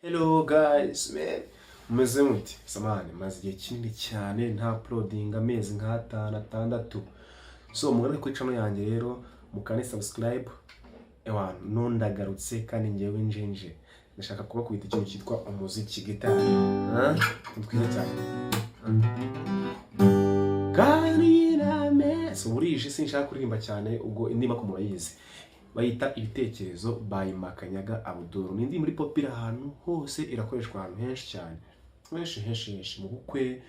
Hello guys, man. Umeze muti? Samahane, maze igihe kinini cyane nta uploading amezi nk'atandatu. So mugane kuri channel yanjye rero mukane subscribe. Ewa nondagarutse kandi ngewe njenje. Ndashaka kuba kwita ikintu cyitwa umuziki gitari. Twiza cyane. Kandi so burije sinshaka kuririmba cyane ubwo indima ko murayizi. Bayita Ibitekerezo by Makanyaga Abdul. Nindi muri popira ahantu hose irakoreshwa ahantu henshi cyane. Henshi mu bukwe,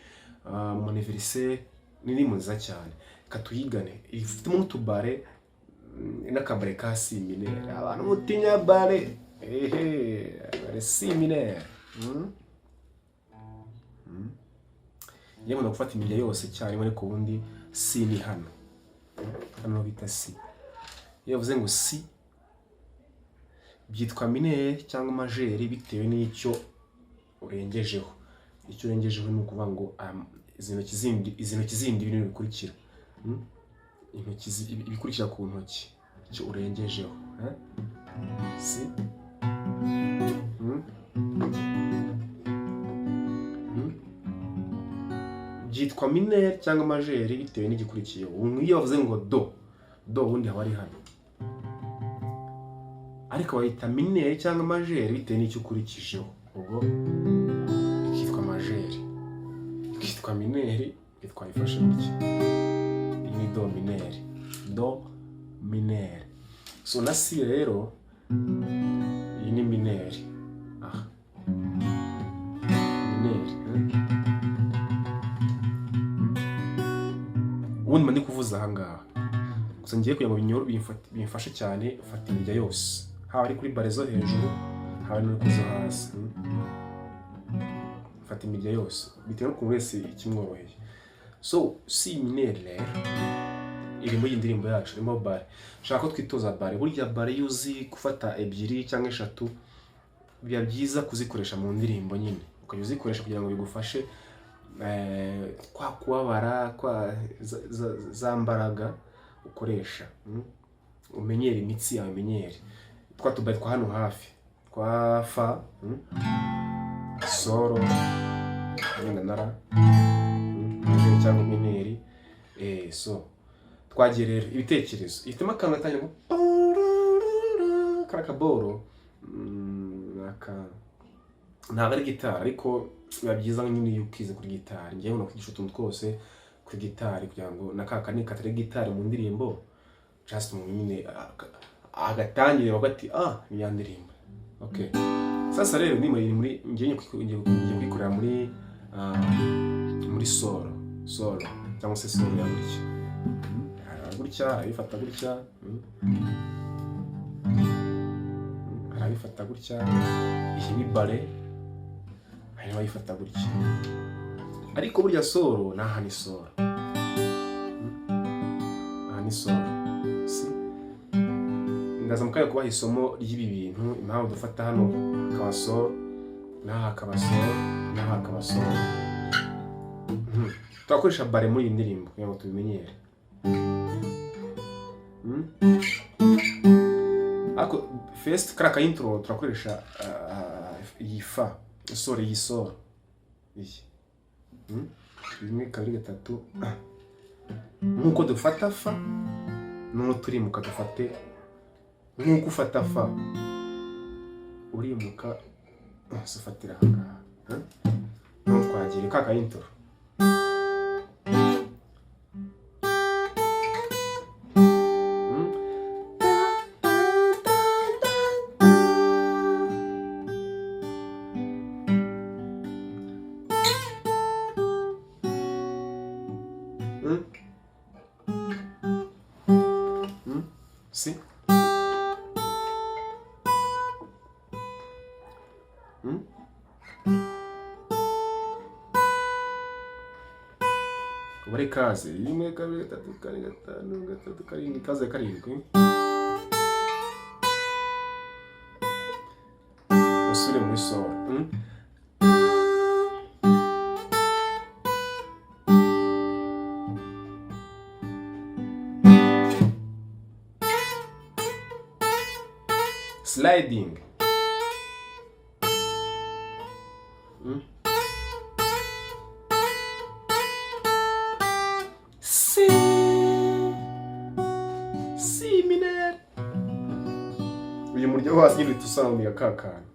mu anniversaire nindi muza cyane. Katuyigane. Ifitemo utubare n'akabare ka simine. Abantu mutinya bare. Bare simine. Yemwe no gufata imirya yose cyane muri ku bundi sini hano. Hano bita si. Iyo uvuze ngo si byitwa minere cyangwa majeri bitewe n'icyo urengejeho. Icyo urengejeho ni ukuvuga ngo izi ntoki zindi ibintu bikurikira. Intoki ibikurikira ku ntoki icyo urengejeho. Si byitwa minere cyangwa majeri bitewe n'igikurikiye. Iyo uvuze ngo do ubundi haba ari hano. Ariko wahita minere cyangwa majeri bitewe n'icyo ukurikijeho. Ubwo ikitwa majeri. Ikitwa minere, ikitwa ifashe gutya. Iyi ni do minere. Do minere. So na si rero iyi ni minere. Minere. Ubundi mandi kuvuza aha ngaha. Gusa ngiye kugira ngo binyoro bimfashe cyane ufata imirya yose. Haba ari kuri bare zo hejuru, haba no kuzo hasi. Fata imirya yose bitewe n'ukuntu wese ikimworoheye. So si minere iri mu y'indirimbo yacu irimo bare. Shaka ko twitoza bare. Burya bare yuzi gufata ebyiri cyangwa eshatu biba byiza kuzikoresha mu ndirimbo nyine. Ukajya uzikoresha kugira ngo bigufashe kwa kubabara kwa za mbaraga ukoresha. Umenyere imitsi yawe menyere. Twa tubaye twa hano hafi twa fa soro nara cyangwa mineri so twagiye rero ibitekerezo ifitemo akantu gatanya ngo karakaboro ntabwo ari gitari ariko biba byiza nyine ukize kuri gitari. Ngewe nakwigisha utuntu twose kuri gitari kugira ngo nakakane katari gitari mu ndirimbo just mu nyine agatangire bagati ni ya ndirimbo. Okay, sasa rero ndimo muri ngiye kwikorera muri solo cyangwa se solo ya gutya arabifata gutya arabifata gutya iyi ni bare hanyuma ayifata gutya ariko burya solo naha ni solo ni solo ndaza mukaye kubaha isomo ry'ibi bintu impamvu dufata hano akaba solo naha akaba solo naha akaba solo. Twakoresha bare muri iyi ndirimbo kugira ngo tubimenyere. Ako first karaka intro turakoresha iyi fa solo iyi solo iyi rimwe kabiri gatatu nkuko dufata fa no turimuka dufate nkuko ufata fa urimuka ufatira aha no twagiye kaka intro. Si Kubare kaze rimwe kabiri gatatu kane gatanu gatatu karindwi kaze karindwi usure muri solo. Sliding Si minere. Uyu murya wo hasi nyine uhita usanuye ka kantu.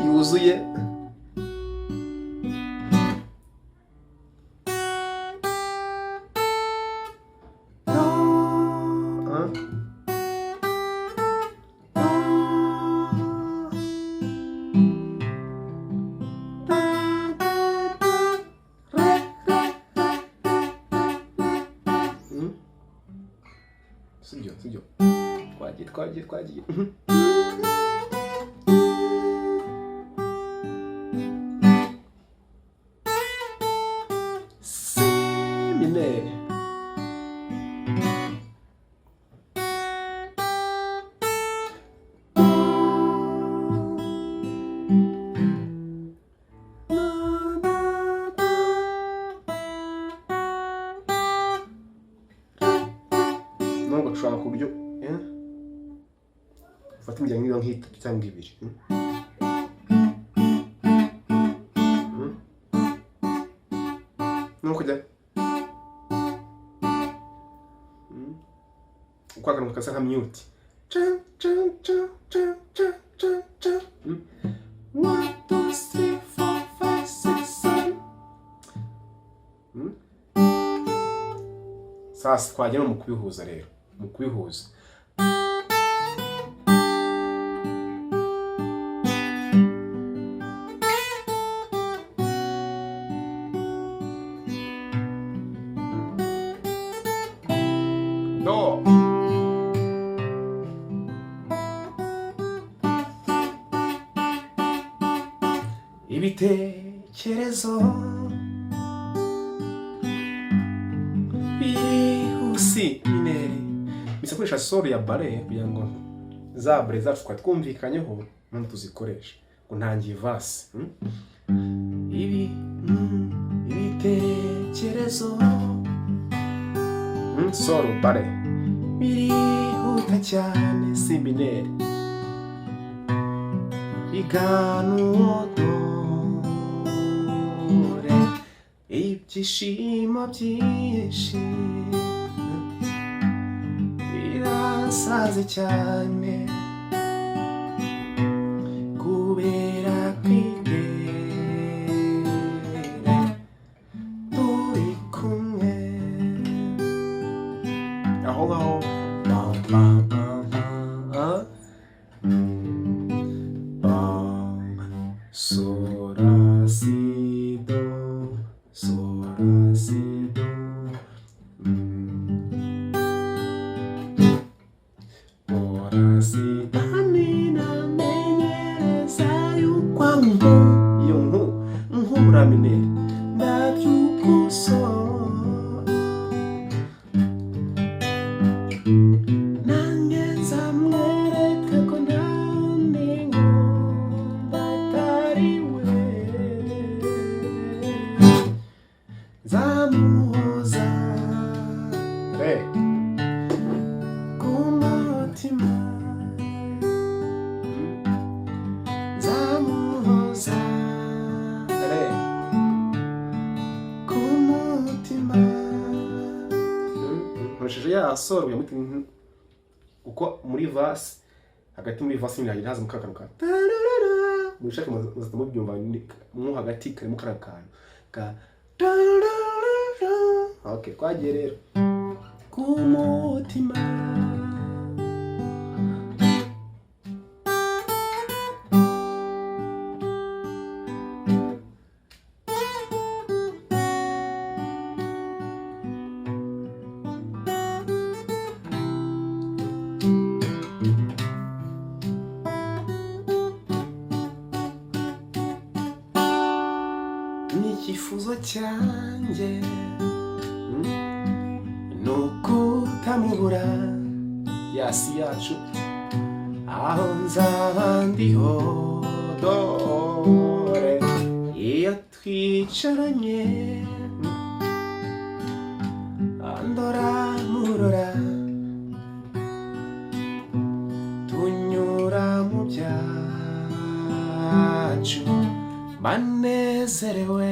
yuzuye. Sibyo. Twagiye. Minere. Nubwo dushobora ku buryo ufata imiryango niba nk'itatu cyangwa ibiri. Nuko jya uko akantu kasa nka mute. 1 2 3 4 5 6 7. Sasa twagera mu kubihuza rero, mu kubihuza. Do. Ibitekerezo si minere. Bisa koresha solo ya bare kugira ngo za bare zacu twumvikanyeho none tuzikoresha ngo ntangiye vase. Ibitekerezo solo bare birihuta cyane si minere. Biganure ibyishimo byinshi birasaze cyane kubera kwigere turi kumwe aho ngaho. Sora si do, sora si do. Ora si amina menyereza y'ukwangu iyo nkura minere ndabyukuso nange nzamwereka ko ntaningo batariwe zamuhoza kumutima zamuhoza kumutima. Nkoresheje ya solo ya mutima uko muri vase hagati muri vase nyine haza mukakanuka mushaka muzatamo byumva mu hagati karimo karakantu ka. Okay, twagiye rero kumutima. Icyifuzo cyanjye nuko utamubura yasi yacu aho nzaba ndiho do. twicaranye andora murora tunyura mu byacu banezerewe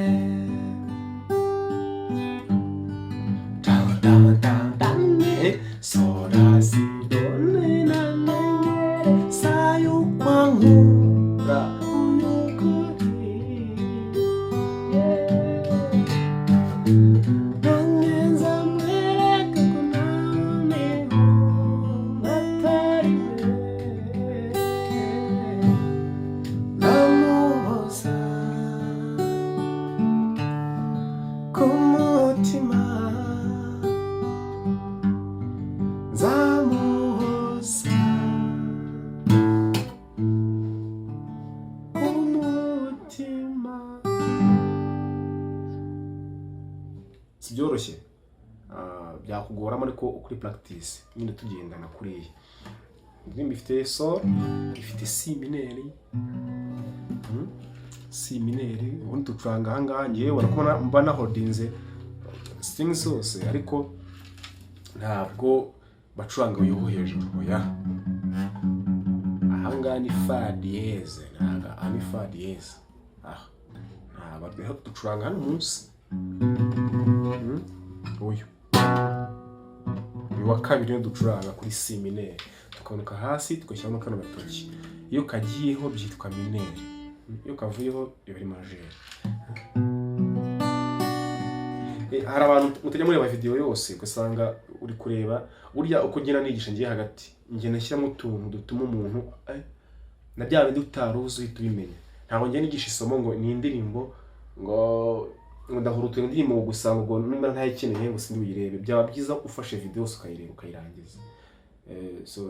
sorazidone na nengere sayukwankura kumutima zamuhoza kumutima. Si byoroshye byakugoramo ariko kuri practice nyine tugendana kuri iyi indirimbo ifite sol, ifite C mineri ubundi ducuranga ahangaha ngewe urakubona mba nahodinze strings zose ariko ntabwo bacuranga uyu hejuru oya ahangaha ni fa dieze ntabwo ani fa dieze ntabwo ducuranga hano munsi uyu wa kabiri niyo ducuranga kuri C mineri tukanuka hasi tugashyiramo kano gatoki iyo kagiyeho byitwa mineri iyo kavuyeho iba ari majeri. Hari abantu mutajya mureba video yose ugasanga uri kureba burya uko ngena nigisha ngiye hagati ngena shyiramo utuntu dutuma umuntu na bya bindi utaruzi uhita ubimenya. Ntabwo ngena nigisha isomo ngo ni indirimbo ngo ndahura utuntu indirimbo gusanga ngo nimba ntayikeneye ngo sindi uyirebe. Byaba byiza ufashe video yose ukayireba ukayirangiza. So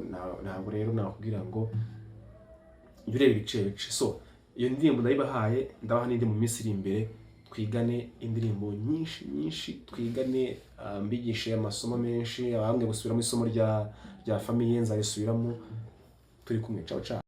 ntabwo rero nakubwira ngo urebe ibice. So iyo ndirimbo ndayibahaye ndabaha n'indi mu minsi iri imbere twigane indirimbo nyinshi twigane mbigishe amasomo menshi abambwe gusubiramo isomo rya famille nzayisubiramo turi kumwe. Ciao ciao.